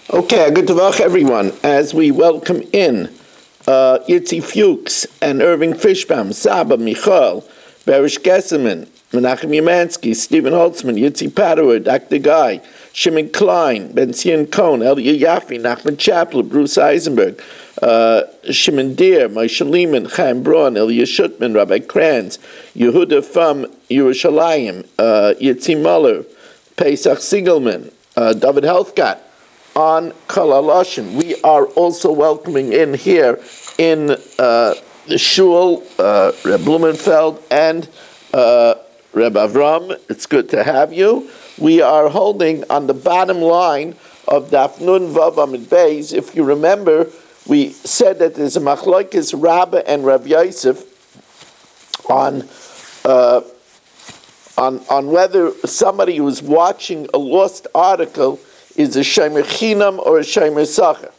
Okay, good to welcome everyone as we welcome in Yitzi Fuchs and Irving Fishbaum, Saba, Michal, Barish Gesselman, Menachem Yemansky, Stephen Holtzman, Yitzi Padower, Dr. Guy, Shimon Klein, Ben-Zion Cohn, Elia Yaffe, Nachman Chappell, Bruce Eisenberg, Shimon Deer, Moshe Lehman, Chaim Braun, Elia Shutman, Rabbi Kranz, Yehuda from Yerushalayim, Yitzi Muller, Pesach Siegelman, David Helfgott, on Kalalashim. We are also welcoming in here in the Shul, Reb Blumenfeld and Reb Avram. It's good to have you. We are holding on the bottom line of Daf Nun Vav Amid Beis. If you remember, we said that there's a machlokes Rabba and Reb Yosef on whether somebody who's watching a lost article is a shomer chinam or a shomer sacher.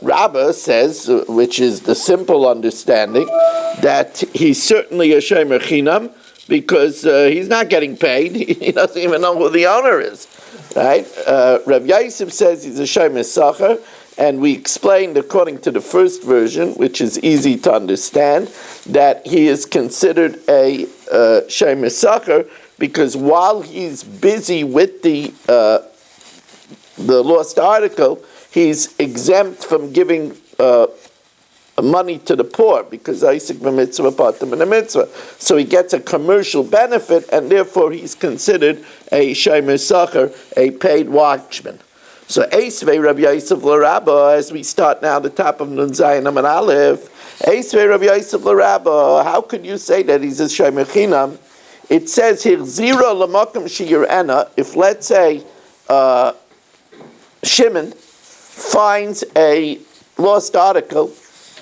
Rabbah says, which is the simple understanding, that he's certainly a shomer chinam because he's not getting paid. He doesn't even know who the owner is, right? Rav Yosef says he's a shomer sacher, and we explained, according to the first version, which is easy to understand, that he is considered a shomer sacher because while he's busy with the lost article, he's exempt from giving money to the poor because Isaac b'mitzvah patim in a mitzvah. So he gets a commercial benefit, and therefore he's considered a shomer sacher, a paid watchman. So Eisvei Rabbi Yosef l'Rabba, as we start now the top of Nun Zayin Amud Aleph, Eisvei Rabbi Yosef l'Rabba, how could you say that he's a shomer chinam? It says here, zero l'makom sheyirena, if let's say Shimon finds a lost article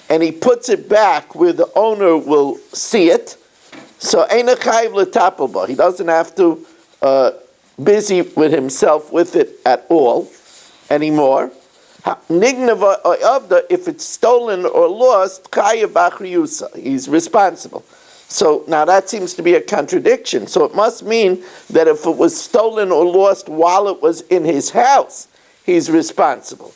and he puts it back where the owner will see it, so ein chayiv l'tapel bo. He doesn't have to busy with himself with it at all anymore. Nignava avda, if it's stolen or lost, chayiv b'achriyusa. He's responsible. So now that seems to be a contradiction. So it must mean that if it was stolen or lost while it was in his house, he's responsible.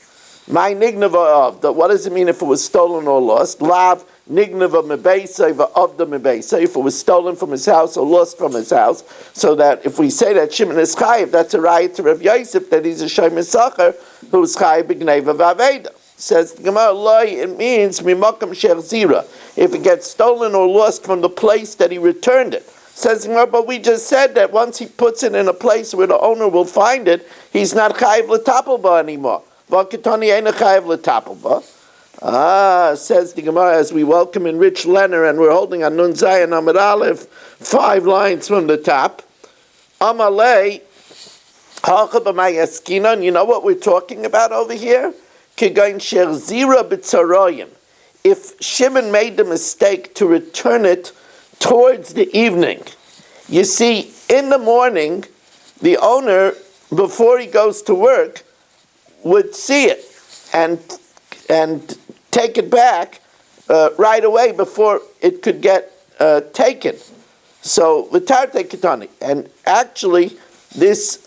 My nignava of what does it mean if it was stolen or lost? Lav nignava mebeisei va'avda mebeisei. If it was stolen from his house or lost from his house, so that if we say that Shimon is chayiv, that's a raya to Rav Yosef that he's a shomer sacher who's chayiv b'gneva v'aveda. Says the Gemara, loy, it means mimakam sher zira. If it gets stolen or lost from the place that he returned it. Says the Gemara, but we just said that once he puts it in a place where the owner will find it, he's not chayiv l'tapel ba anymore. V'aketani eina chayiv l'tapel ba. Says the Gemara, as we welcome in Rich Lenner, and we're holding on Nun Zayin Amud Aleph, 5 lines from the top. Amalei, halcha b'mayaskinon. You know what we're talking about over here? Kegain sher zira b'tzaroyin. If Shimon made the mistake to return it towards the evening, you see, in the morning, the owner, before he goes to work, would see it and take it back right away before it could get taken. So, v'tarte ketani. And actually, this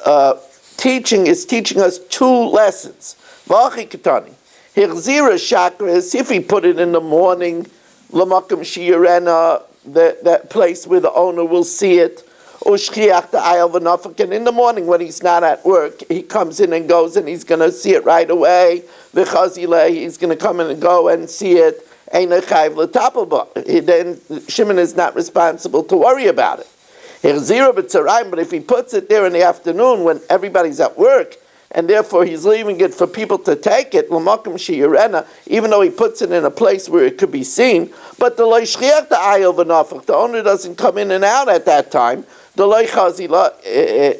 teaching is teaching us 2 lessons. V'achi ketani. Hirzira shakras, if he put it in the morning, l'makom sheyirena, that place where the owner will see it, ushchiach ta'ayel v'nafak, and in the morning when he's not at work, he comes in and goes and he's going to see it right away, v'chazileh, he's going to come in and go and see it, ein chayiv l'tapel ba. Then Shimon is not responsible to worry about it. Hirzira b'tzarayim, but if he puts it there in the afternoon when everybody's at work, and therefore he's leaving it for people to take it, l'makom sheyirena, even though he puts it in a place where it could be seen, but the loishchiach ta'ayel v'nafach, the owner doesn't come in and out at that time, the loichazila,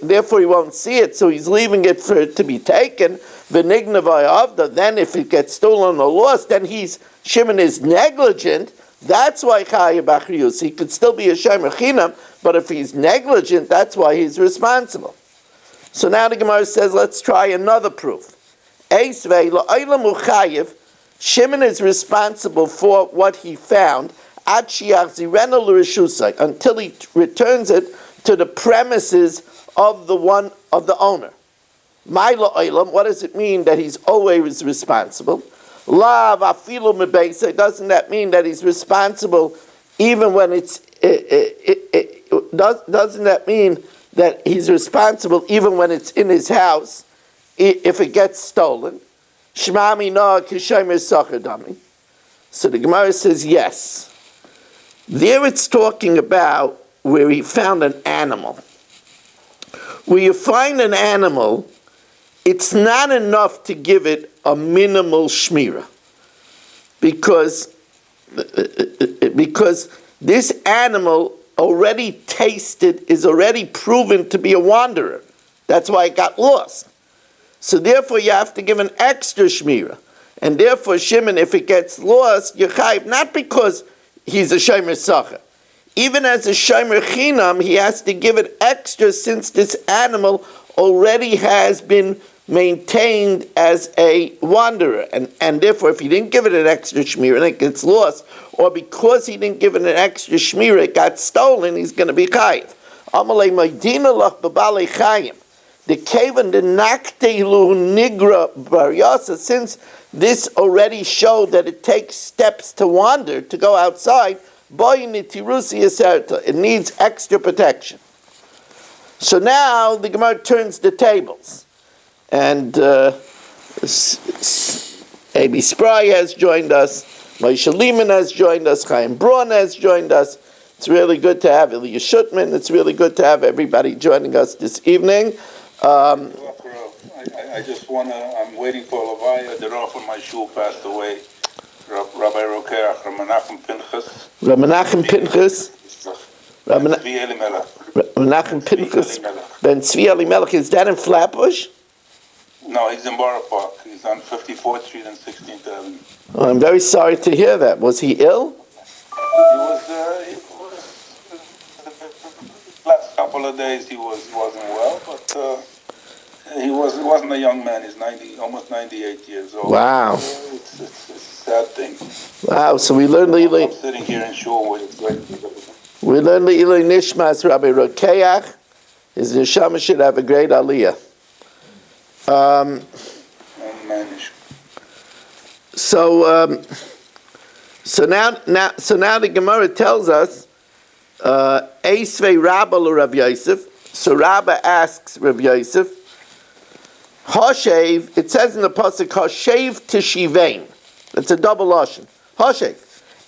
therefore he won't see it, so he's leaving it for it to be taken, v'nignavai avda, then if it gets stolen or lost, then Shimon is negligent, that's why chayiv b'achriyus, he could still be a shomer chinam, but if he's negligent, that's why he's responsible. So now the Gemara says, let's try another proof. Shimon is responsible for what he found until he returns it to the premises of the owner. Maila oilam, what does it mean that he's always responsible? Lav afilu mebeisa, doesn't that mean that he's responsible even when it's, doesn't that mean that he's responsible even when it's in his house, if it gets stolen? Shmami no kishomer sachadami. So the Gemara says yes. There it's talking about where he found an animal. Where you find an animal, it's not enough to give it a minimal shmira. Because this animal already tasted, is already proven to be a wanderer. That's why it got lost. So therefore you have to give an extra shmira. And therefore Shimon, if it gets lost, you're chayiv, not because he's a shomer sacha. Even as a shomer chinam, he has to give it extra since this animal already has been maintained as a wanderer. And therefore, if he didn't give it an extra shmira and it gets lost, or because he didn't give it an extra shmira, it got stolen, he's going to be chayiv. Amalei maydina lach b'balei chayim. The kaven the naktelu nigra baryasa, since this already showed that it takes steps to wander, to go outside, it needs extra protection. So now the Gemara turns the tables. And A.B. Spry has joined us, Moshe Lehman has joined us, Chaim Braun has joined us. It's really good to have Ilya Shutman. It's really good to have everybody joining us this evening. I just want to, I'm waiting for Levaya. The Rav from my shul passed away. Rabbi Rokeach, Menachem Pinchas. Menachem Pinchas. Tzvi Elimelech. Menachem Pinchas. Ben Tzvi Elimelech. Is that in Flatbush? No, he's in Borough Park. He's on 54th Street and 16th Avenue. Oh, I'm very sorry to hear that. Was he ill? He was last couple of days he wasn't well, but he wasn't a young man. He's almost 98 years old. Wow. It's a sad thing. Wow. So we learned the I'm sitting here in shul with great. We learned the Ilay Nishmas Rabbi Rokeach. His neshama should have a great aliyah. So now the Gemara tells us Eisvei Rabba Rav Yosef. So Rabba asks Rav Yosef, Hoshev, it says in the pasuk Hoshev Tishivein. That's a double lashon. Hoshev.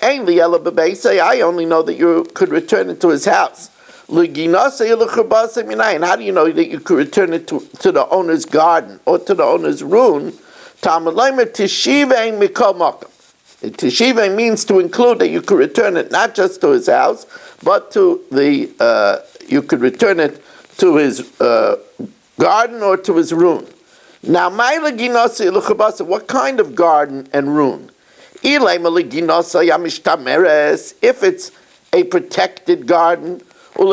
Ein li ela bebeisei. I only know that you could return it to his house. How do you know that you could return it to the owner's garden or to the owner's room? Teshivei means to include that you could return it not just to his house, but to you could return it to his garden or to his room. Now, what kind of garden and room? If it's a protected garden, or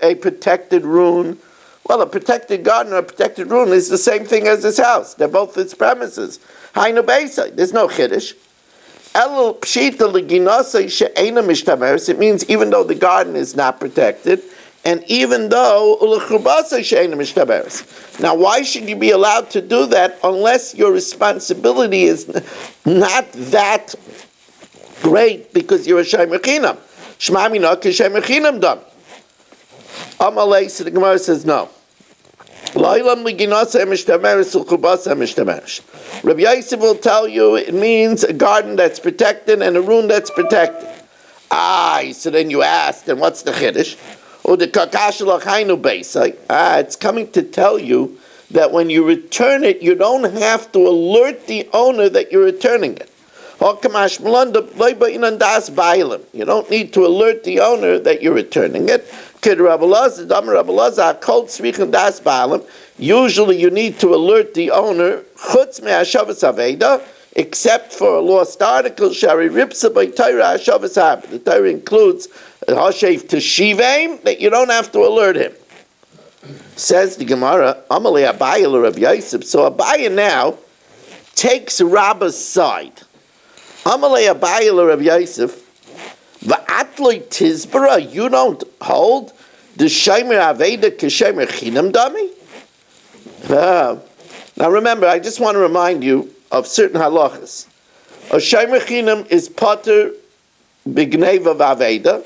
a protected room. Well, a protected garden or a protected room is the same thing as his house. They're both its premises. There's no chiddush. It means even though the garden is not protected, and even though now, why should you be allowed to do that unless your responsibility is not that great because you're a shomer chinam? Shmami no kishem chinam dam. Amalei, so the Gemara says no. Rabbi Yosef will tell you it means a garden that's protected and a room that's protected. So then you ask, then what's the chiddush? It's coming to tell you that when you return it, you don't have to alert the owner that you're returning it. You don't need to alert the owner that you're returning it. Usually you need to alert the owner, except for a lost article. The Torah includes Hashev Teshivim, that you don't have to alert him. Says the Gemara, Amalei Abaye Rav Yosef. So Abaye now takes Rabba's side. Amalei Abaye Rav Yosef, va'atloi tizbara, you don't hold the shomer aveda keshomer chinam dami. Now remember, I just want to remind you of certain halachas. A shomer chinam is potter b'gneva v'aveda.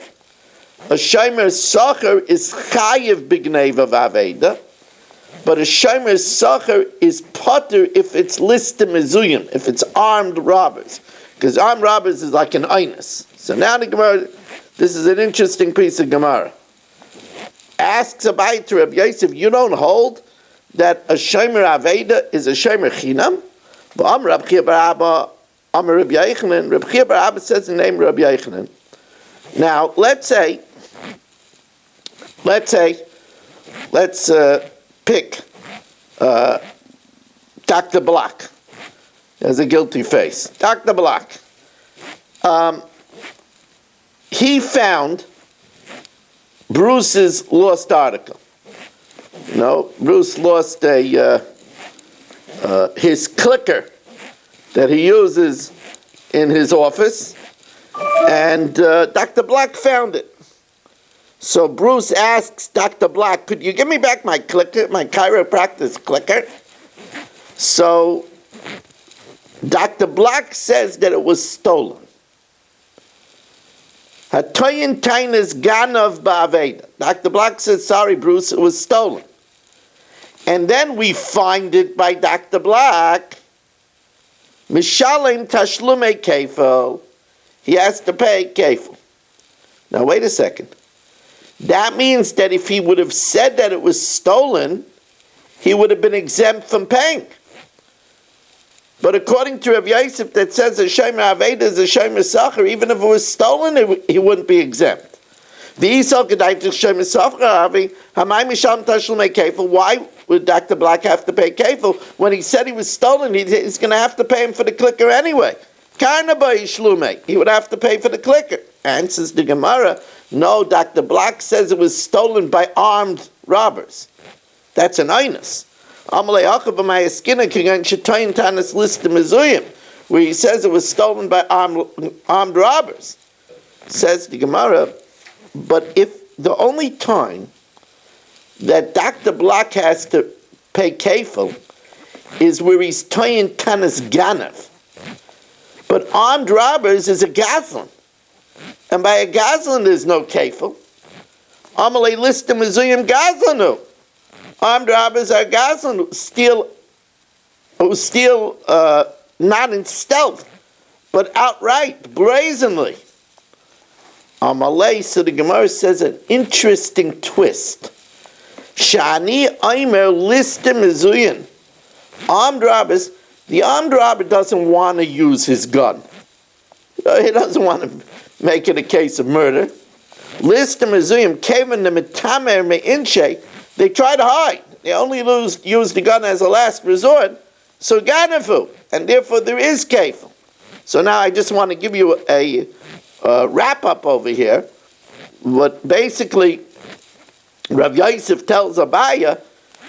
A shomer sacher is chayiv b'gneva v'aveda. But a shomer sacher is potter if it's listed mezuyim, if it's armed robbers. Because armed robbers is like an einus. So now the Gemara, this is an interesting piece of Gemara. Asks Abai to Rabbi Yosef, you don't hold that a shomer aveda is a shomer chinam? But Amar Rabbi Chia bar Abba, Amar Rabbi Yochanan, Rabbi Chia bar Abba says the name Rabbi Yochanan. Now, let's pick Dr. Block as a guilty face. Dr. Block. He found Bruce's lost article. Bruce lost his clicker that he uses in his office, and Dr. Block found it. So Bruce asks Dr. Block, could you give me back my clicker, my chiropractor's clicker? So Dr. Block says that it was stolen. Hatoyin tainas ganav ba'aveda. Dr. Block says, sorry, Bruce, it was stolen. And then we find it by Dr. Block. Mishalem tashlume kefil. He has to pay kefil. Now wait a second. That means that if he would have said that it was stolen, he would have been exempt from paying. But according to Rav Yosef, that says a shomer aveda is a shomer sacher, even if it was stolen, he wouldn't be exempt. Why would Dr. Black have to pay kefil? When he said he was stolen, he's going to have to pay him for the clicker anyway. He would have to pay for the clicker. Answers the Gemara, no, Dr. Block says it was stolen by armed robbers. That's an einus. Where he says it was stolen by armed robbers. Says the Gemara, but if the only time that Dr. Block has to pay kefil is where he's toyin tanas ganav. But armed robbers is a gazlan. And by a gazlan there's no kefil. Amalei listim mezuyim gazlanu. Armed robbers are gazlan who steal not in stealth, but outright, brazenly. Amalei, so the Gemara says an interesting twist. Shani Aimer listim mezuyim. Armed robbers, the armed robber doesn't want to use his gun. He doesn't want to make it a case of murder. Listim mezuyim kevin the metamer meinche. They try to hide. They only use the gun as a last resort. So ganafu, and therefore there is kefil. So now I just want to give you a wrap up over here. What basically Rav Yosef tells Abaya,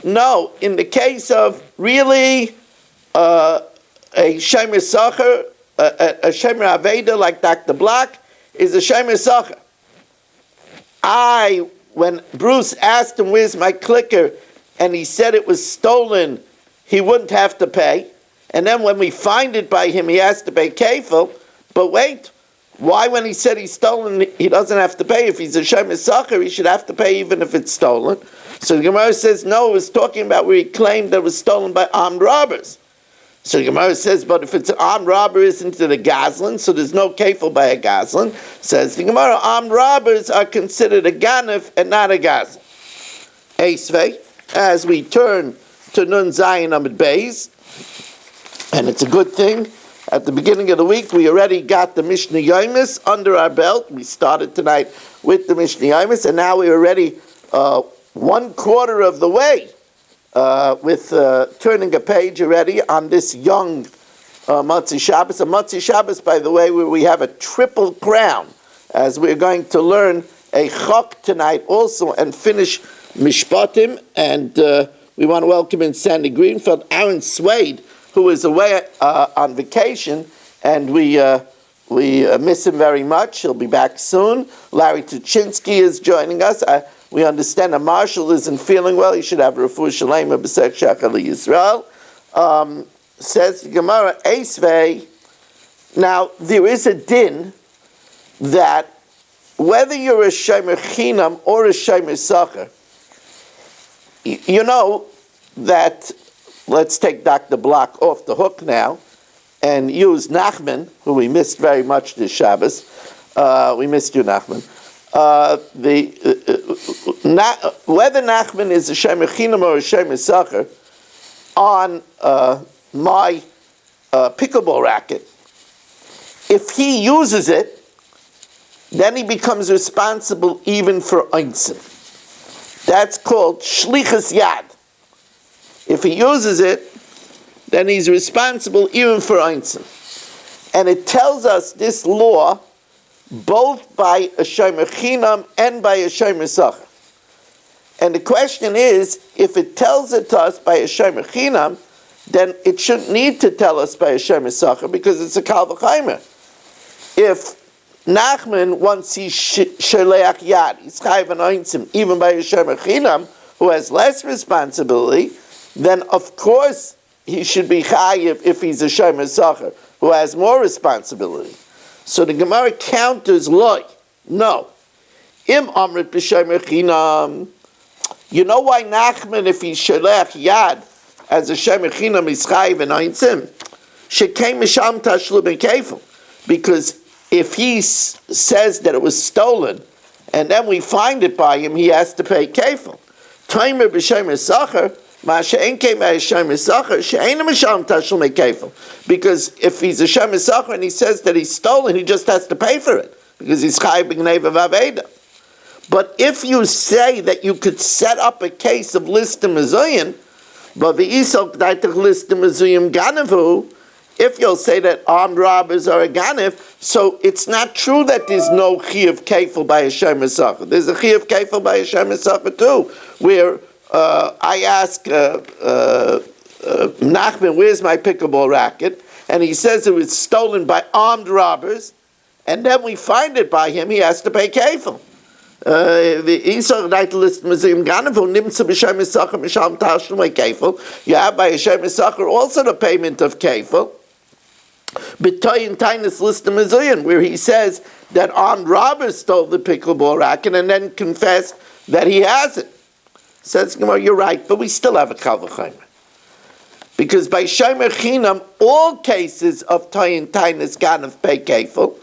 no, in the case of really a shomer sacher, a shomer aveda like Dr. Block is a shomer sacher. When Bruce asked him, where's my clicker, and he said it was stolen, he wouldn't have to pay. And then when we find it by him, he has to pay kefil. But wait, why when he said he's stolen, he doesn't have to pay? If he's a shomer sacher, he should have to pay even if it's stolen. So the Gemara says, no, it was talking about where he claimed that it was stolen by armed robbers. So the Gemara says, but if it's an armed robber, isn't it a gazlan? So there's no kefil by a gazlan. Says the Gemara, armed robbers are considered a ganef and not a gazlan. Eisvei, as we turn to Nun Zayin Amid Beis, and it's a good thing. At the beginning of the week, we already got the Mishnah Yomis under our belt. We started tonight with the Mishnah Yomis, and now we're already 1/4 of the way with turning a page already on this young Motzi Shabbos. A Motzi Shabbos, by the way, where we have a triple crown, as we're going to learn a chok tonight also and finish Mishpatim. And we want to welcome in Sandy Greenfield, Aaron Swade, who is away on vacation, and we miss him very much. He'll be back soon. Larry Tuchinski is joining us. we understand a marshal isn't feeling well, he should have refuah shalema b'sek shachar Yisrael. Says the Gemara, Eisvei. Now, there is a din that whether you're a shomer chinam or a shomer sacher, you know that, let's take Dr. Block off the hook now and use Nachman, who we missed very much this Shabbos. We missed you, Nachman. Whether Nachman is a shomer chinam or a shomer sacher, on my pickleball racket, if he uses it, then he becomes responsible even for einzim. That's called shlichus yad. If he uses it, then he's responsible even for einzim. And it tells us this law both by a shomer chinam and by a shomer sacher. And the question is, if it tells it to us by a shomer chinam, then it shouldn't need to tell us by a shomer sacher because it's a kal v'chaimer. If Nachman, once he's sheleach yad, he's chayiv an einzim, even by a shomer chinam, who has less responsibility, then of course he should be chayiv if he's a shomer sacher, who has more responsibility. So the Gemara counters loy. No. Im amrit b'shomer chinam. You know why Nachman, if he's sheleach yad, as a shomer chinam, is chayiv an einzim? Shekein misham tashlum and kefil. Because if he says that it was stolen, and then we find it by him, he has to pay kefil. Toimer b'shomer sacher, ma she'en kein b'shomer sacher, she'en misham tashlum and kefil. Because if he's a shomer sacher and he says that he's stolen, he just has to pay for it, because he's chayiv b'gneva v'aveda. But if you say that you could set up a case of listim mezuyin, but the isok daitach listim mezuyim ganavu, if you'll say that armed robbers are a ganif, so it's not true that there's no chiyuv kefil by a shomer sacher. There's a chiyuv kefil by a shomer sacher too, where I ask Nachman, where's my pickleball racket? And he says it was stolen by armed robbers, and then we find it by him, he has to pay kefil. The Isor Reitelist Museum Ganavu Nimsa B'Shem Sacher Misham Tashlum Kefil. You have by Hashem Sacher also the payment of kefil. B'toyin Tainus List Museum, where he says that armed robbers stole the pickleball racket and then confessed that he has it. Says Gemara, you're right, but we still have a kal v'chaimer. Because by shomer chinam, all cases of toyin tainus ganav pay kefil,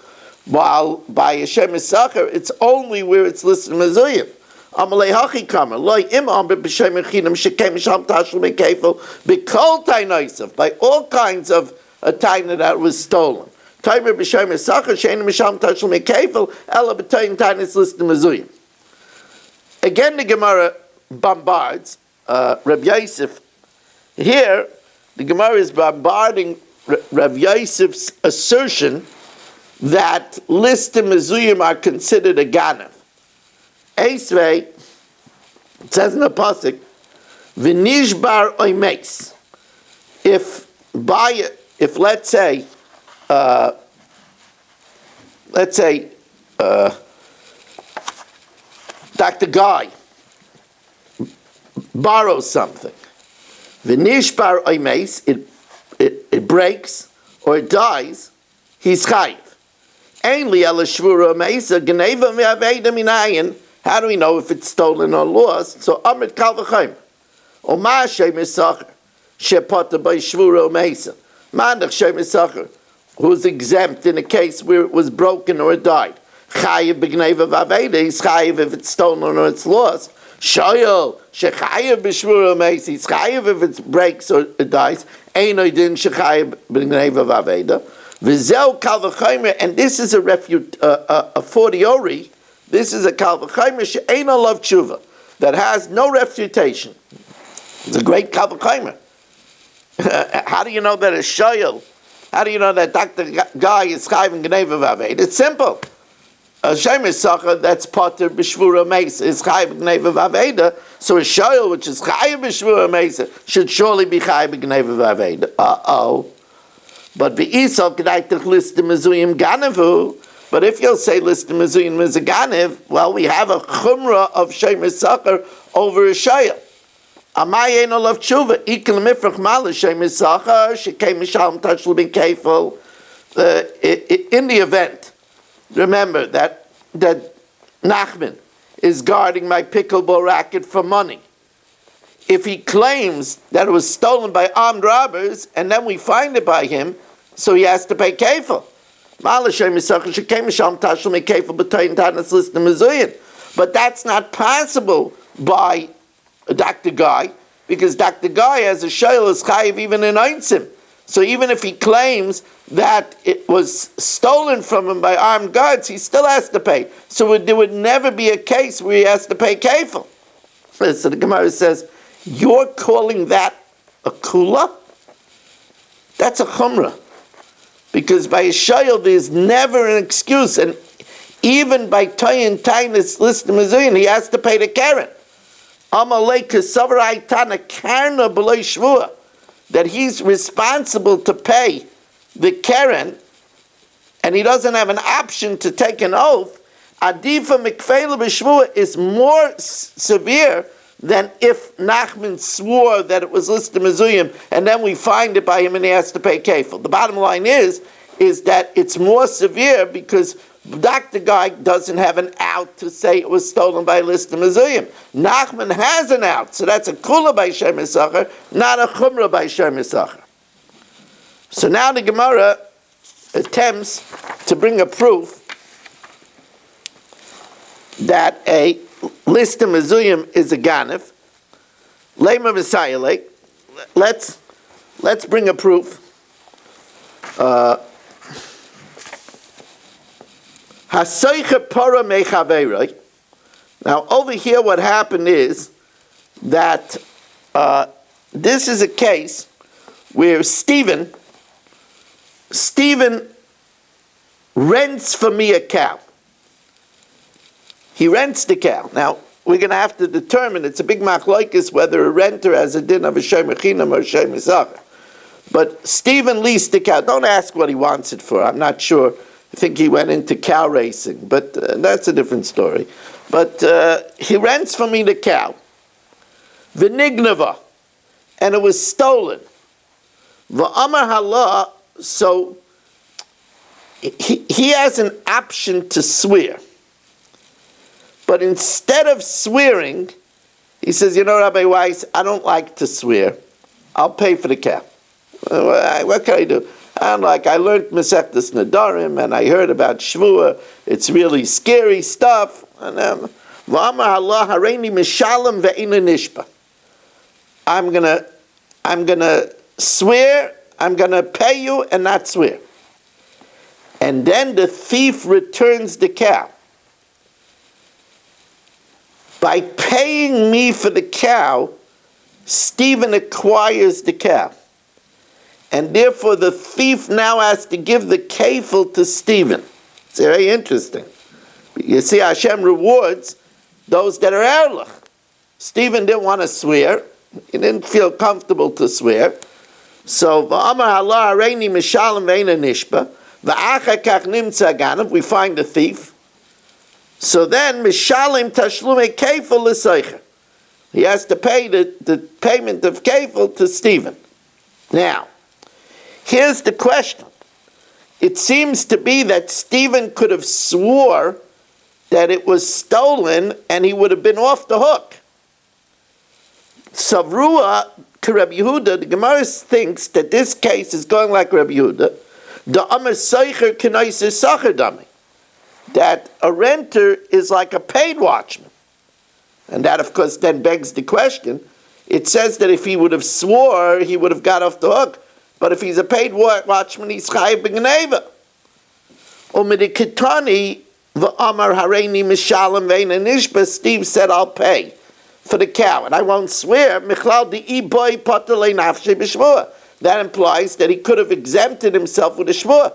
while by a shomer sacher, it's only where it's listed mezuyim. Amalei hachi kamer loy im amber b'shomer chinam shekem sham tashlum kefil b'kol tainosav, by all kinds of a taina that was stolen. Taimer b'shomer sacher she'enim sham tashlum kefil ela b'toyin tainus listed mezuyim. Again, the Gemara bombards Reb Yosef. Here, the Gemara is bombarding Reb Yosef's assertion that listim mezuyim are considered a ganav. Eisvei, it says in the pasuk, v'nishbar oimeis. If let's say Dr. Guy borrows something, v'nishbar oimeis, it breaks or it dies, he's chayiv. How do we know if it's stolen or lost? So Amrit Kal V'Chaim. Or Ma Shemer Sacher Shepata by Shvura Meisa. Mandach Shemer Sacher, who's exempt in a case where it was broken or it died. Chayiv B'Gneva V'Aveda. He's chayiv if it's stolen or it's lost. Shoyel Shechayiv B'Shvura Meisa. He's chayiv if it breaks or it dies. Eino Din Shechayiv B'Gneva V'Aveda. V'zeu kal v'chaimer, and this is a fortiori. This is a kal v'chaimer she'eino lav tshuva, that has no refutation. It's a great kal v'chaimer. How do you know that a shoyel? How do you know that Dr. Guy is chayv and gneva v'aved? It's simple. A shomer sacher that's potter b'shvura meisa is chayv and gneva v'aved. So a shoyel which is chayv b'shvura meisa should surely be chayv and gneva v'aved. But the isok daitach listim mezuyim ganavu, But if you'll say listim mezuyin mizaganev, well, we have a chumrah of shemer sacher over a shayel. Amay eno lav tshuva ikel mifrach mal shemer sacher shekei mishalom tashlu bin kefil. In the event, remember that Nachman is guarding my pickleball racket for money. If he claims that it was stolen by armed robbers, and then we find it by him, so he has to pay kefil. But that's not possible by Dr. Guy, because Dr. Guy has a shayl is chayiv even in einsim. So even if he claims that it was stolen from him by armed guards, he still has to pay. So there would never be a case where he has to pay kefil. So the Gemara says, you're calling that a kula? That's a chumrah. Because by a shayl, there's never an excuse. And even by Toyin Tainis Listim Azuyin, he has to pay the Karen. Amalei Kesavar Aitana Karna B'loi Shvua. That he's responsible to pay the Karen, and he doesn't have an option to take an oath. Adifa Mikfela B'Shvua is more severe than if Nachman swore that it was listed mezuyim, and then we find it by him and he has to pay kefil. The bottom line is that it's more severe because Dr. Guy doesn't have an out to say it was stolen by listed mezuyim. Nachman has an out, so that's a kula by Shem Yisachar, not a chumrah by Shem Yisachar. So now the Gemara attempts to bring a proof that a listim mezuyim is a ganef. Lema v'sayalek. Let's bring a proof. Hasoicha para mechaveiroi. Now over here, what happened is that this is a case where Stephen rents for me a cow. He rents the cow. Now, we're going to have to determine, it's a big machlokes whether a renter has a din of a shomer chinam or a shomer zacher. But Stephen leased the cow. Don't ask what he wants it for. I'm not sure. I think he went into cow racing, but that's a different story. But he rents for me the cow. V'nignava. And it was stolen. V'amar halah. So he has an option to swear. But instead of swearing, he says, you know, Rabbi Weiss, I don't like to swear. I'll pay for the cow. What can I do? I learned Masechtas Nadarim, and I heard about Shvua. It's really scary stuff. And I'm gonna swear, I'm gonna pay you and not swear. And then the thief returns the cow. By paying me for the cow, Stephen acquires the cow. And therefore the thief now has to give the kefil to Stephen. It's very interesting. You see, Hashem rewards those that are erlich. Stephen didn't want to swear. He didn't feel comfortable to swear. So, v'amar halah hareini mishalem ve'ena nishba, v'achar kach nimtza ganav, we find the thief. So then, mishalim tashlume kefil l'seicher. He has to pay the payment of kefil to Stephen. Now, here's the question. It seems to be that Stephen could have swore that it was stolen and he would have been off the hook. Savrua, Rabbi Yehuda, the Gemara thinks that this case is going like Rabbi Yehuda. The Amar Seicher K'naiser Sacher Dami. That a renter is like a paid watchman. And that, of course, then begs the question. It says that if he would have swore, he would have got off the hook. But if he's a paid watchman, he's chayiv b'gneva. Umidikitani v'amar hareini mishalem ve'ena nishba. Steve said, I'll pay for the cow, and I won't swear. Michlal di'iboy patalei nafshei b'shvua. That implies that he could have exempted himself with a shvua.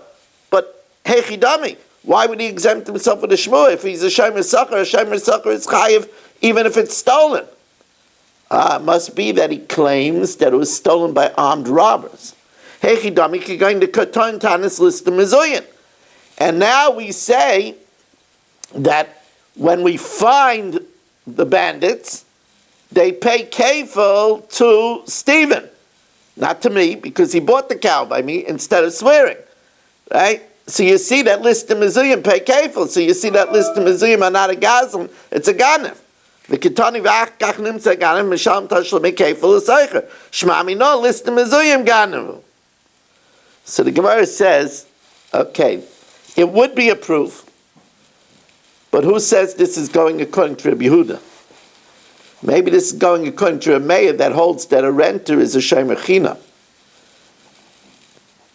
But hechidami, why would he exempt himself with a shvua? If he's a shomer sacher is chayiv even if it's stolen. It must be that he claims that it was stolen by armed robbers. Hechidami going to katan tanis listim mezuyin. And now we say that when we find the bandits, they pay kefil to Stephen, not to me, because he bought the cow by me instead of swearing, right? So you see that list of mezuyim pay kefil. So you see that list of mezuyim are not a gazlan, it's a ganev. The kitani v'ach kach nimtza ganev mishalem tashlo me kefil l'seicher. Shmami no list of mezuyim ganev. So the Gemara says, okay, it would be a proof, but who says this is going according to Rabbi Yehuda? Maybe this is going according to a mayor that holds that a renter is a shomer china.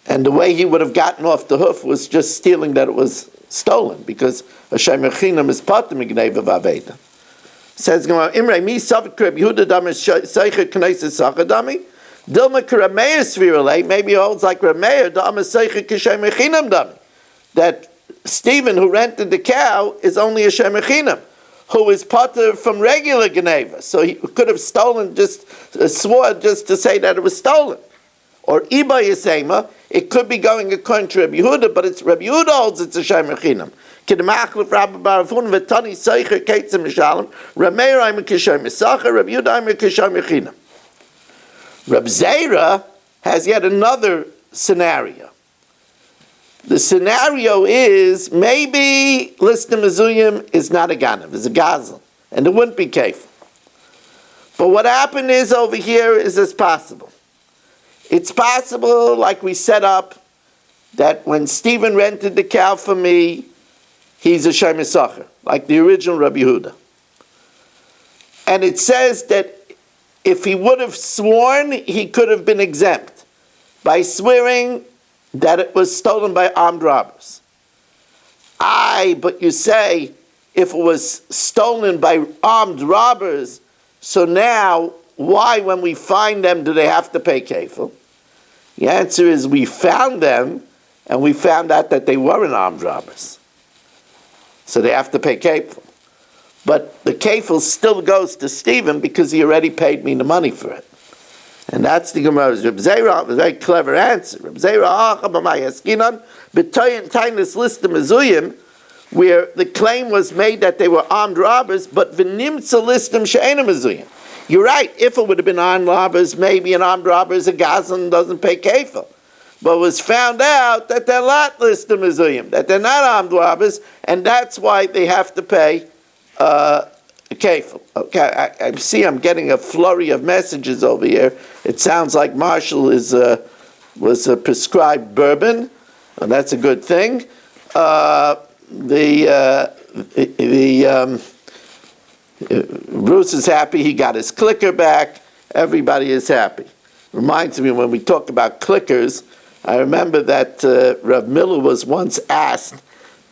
And the way he would have gotten off the hoof was just stealing that it was stolen, because a shomer chinam is pater migneva v'aveda. Says Gemara, Imrei mi savik Rabbi Yehuda damer seicher k'neises sachadami. Dilma k'Rameir svirale, maybe he holds like Rameir damer seicher k'shomer chinam dami. That Stephen, who rented the cow, is only a shomer chinam, who is pater from regular geneva. So he could have stolen, just swore just to say that it was stolen. Or Iba Yisema, it could be going according to Rabbi Yehuda, but it's Rabbi Yehuda holds it's a shomer chinam. K'demachlef Rabbi Barafun v'tani seicher keitzim mishalem, Rameir ayim k'shomer sacher, Rabbi Yehuda ayim k'shomer chinam. Reb Zera has yet another scenario. The scenario is maybe Listim Mezuyim is not a Ganav, it's a Gazel, and it wouldn't be kefil. But what happened is over here is as possible. It's possible, like we set up, that when Stephen rented the cow for me, he's a shomer sacher, like the original Rabbi Yehuda. And it says that if he would have sworn, he could have been exempt by swearing that it was stolen by armed robbers. But you say, if it was stolen by armed robbers, so now, why, when we find them, do they have to pay kefil? The answer is, we found them, and we found out that they weren't armed robbers. So they have to pay kefil. But the kefil still goes to Stephen because he already paid me the money for it. And that's the Gemara's. Reb Zera, a very clever answer. Reb Zera, this list of mezuyim, where the claim was made that they were armed robbers, but v'nimtza listim she'ena mezuyim. You're right, if it would have been armed robbers, maybe an armed robber is a gazlan, doesn't pay kefil. But it was found out that they're not listim mezuyim, that they're not armed robbers, and that's why they have to pay kefil. Okay, I see I'm getting a flurry of messages over here. It sounds like Marshall was a prescribed bourbon, and that's a good thing. Bruce is happy he got his clicker back. Everybody is happy. Reminds me, when we talk about clickers, I remember that Rav Miller was once asked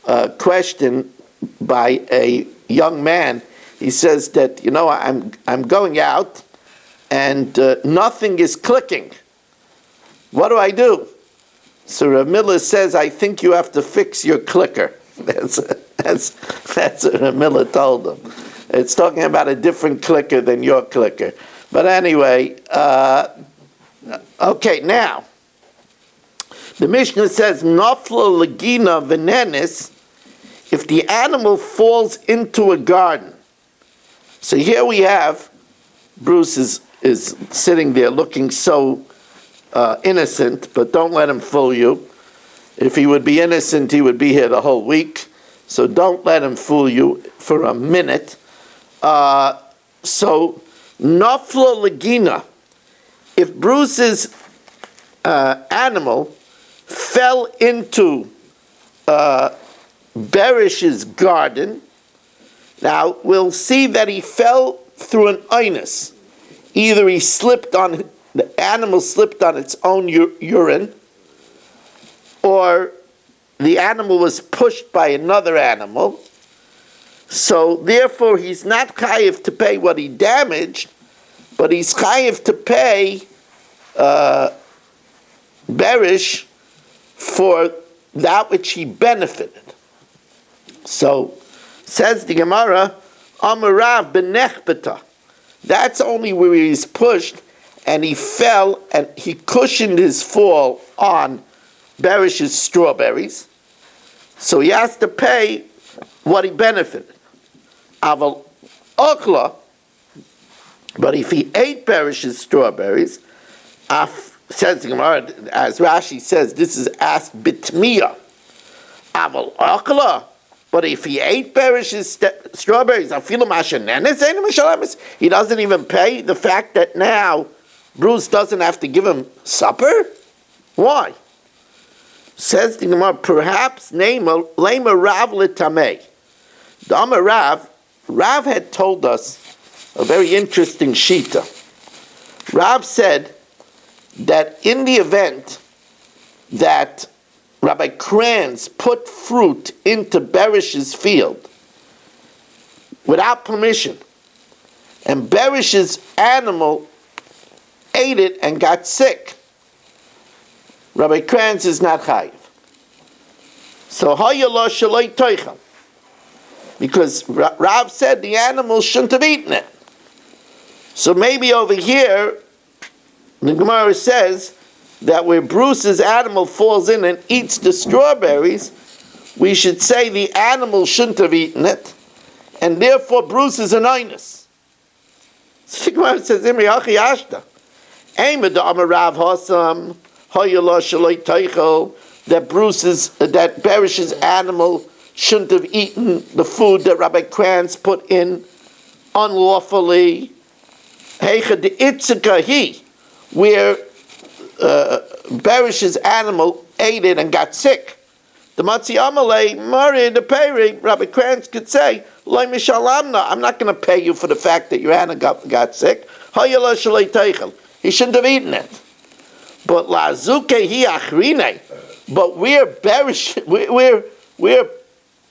a question by a young man. He says that, I'm going out and nothing is clicking. What do I do? So Rav Miller says, I think you have to fix your clicker. That's what Rav Miller told him. It's talking about a different clicker than your clicker. But anyway, okay, now, the Mishnah says, Nofla legina venenis, if the animal falls into a garden. So here we have, Bruce is sitting there looking so innocent, but don't let him fool you. If he would be innocent, he would be here the whole week. So don't let him fool you for a minute. So, Nofla legina, if Bruce's animal fell into Beresh's garden, now we'll see that he fell through an oinus. Either the animal slipped on its own urine, or the animal was pushed by another animal. So therefore he's not chayiv to pay what he damaged, but he's chayiv to pay Beresh for that which he benefited. So says the Gemara, Amarav benechbeta. That's only where he's pushed and he fell and he cushioned his fall on Beresh's strawberries. So he has to pay what he benefited. Aval okla, but if he ate Beresh's strawberries, says the Gemara, as Rashi says, this is asked bitmiya. Aval okla, but if he ate Beresh's strawberries, he doesn't even pay the fact that now Bruce doesn't have to give him supper? Why? Says the Gemara, perhaps lema Rav letamei. The Amar Rav had told us a very interesting shita. Rav said that in the event that Rabbi Kranz put fruit into Beresh's field without permission, and Beresh's animal ate it and got sick, Rabbi Kranz is not chayiv. So hayala shaloi toichel, because Rav said the animal shouldn't have eaten it. So maybe over here, the Gemara says that where Bruce's animal falls in and eats the strawberries, we should say the animal shouldn't have eaten it, and therefore Bruce is an einus. So the Gemara says, Imri hachi ashta. Eimed Amar Rav Hasam, hayala shaloi toichel, that Beresh's animal shouldn't have eaten the food that Rabbi Kranz put in unlawfully. Heicha de itzikahi, where Beresh's animal ate it and got sick. The Matzi Amalei, Mari, the Peri, Rabbi Kranz could say, Loi mishalamna, I'm not going to pay you for the fact that your animal got sick. Hayala shalei teichel, he shouldn't have eaten it. But lazuke hi achrine, but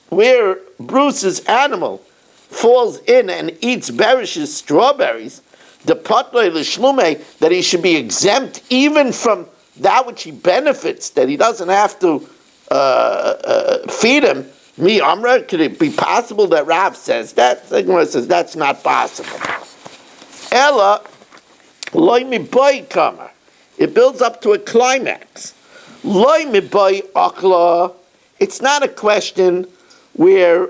where Bruce's animal falls in and eats Beresh's strawberries, the patlei l'shlume, that he should be exempt even from that which he benefits, that he doesn't have to feed him. Mi Amra, could it be possible that Rav says that? The Gemara says that's not possible. Ella loy mi Bava Kama. It builds up to a climax. Loy mi Bava akla. It's not a question where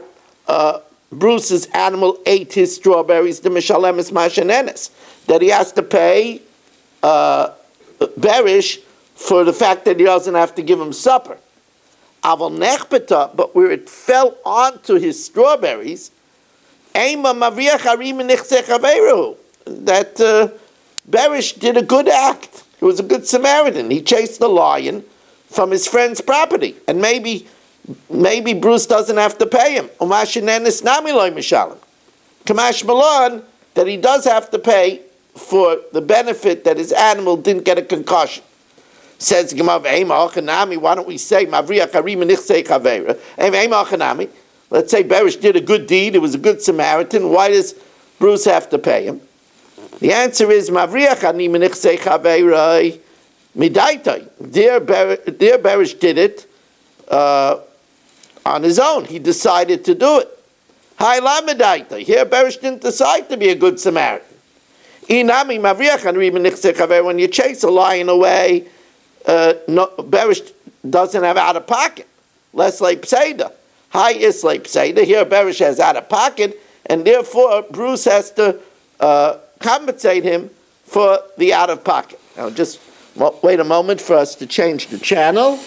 Bruce's animal ate his strawberries, the Mishalemis Mashanenes, that he has to pay Beresh for the fact that he doesn't have to give him supper. Aval nechbeta, but where it fell onto his strawberries, that Beresh did a good act. He was a good Samaritan. He chased the lion from his friend's property, and maybe Bruce doesn't have to pay him. Umashinenis nami loy mishalim. Kamash Malon, that he does have to pay for the benefit that his animal didn't get a concussion. Says Gemara, why don't we say Mavriach Harim Nichsei Chavera? Let's say Beresh did a good deed, it was a good Samaritan, why does Bruce have to pay him? The answer is Mavriach Harim Nichsei Chavera Midaitai. Dear Beresh did it on his own. He decided to do it. Here Beresh didn't decide to be a good Samaritan. When you chase a lion away, Beresh doesn't have out of pocket. Less like Pseida. High is like Pseida. Here Beresh has out of pocket, and therefore Bruce has to compensate him for the out of pocket. Now just wait a moment for us to change the channel.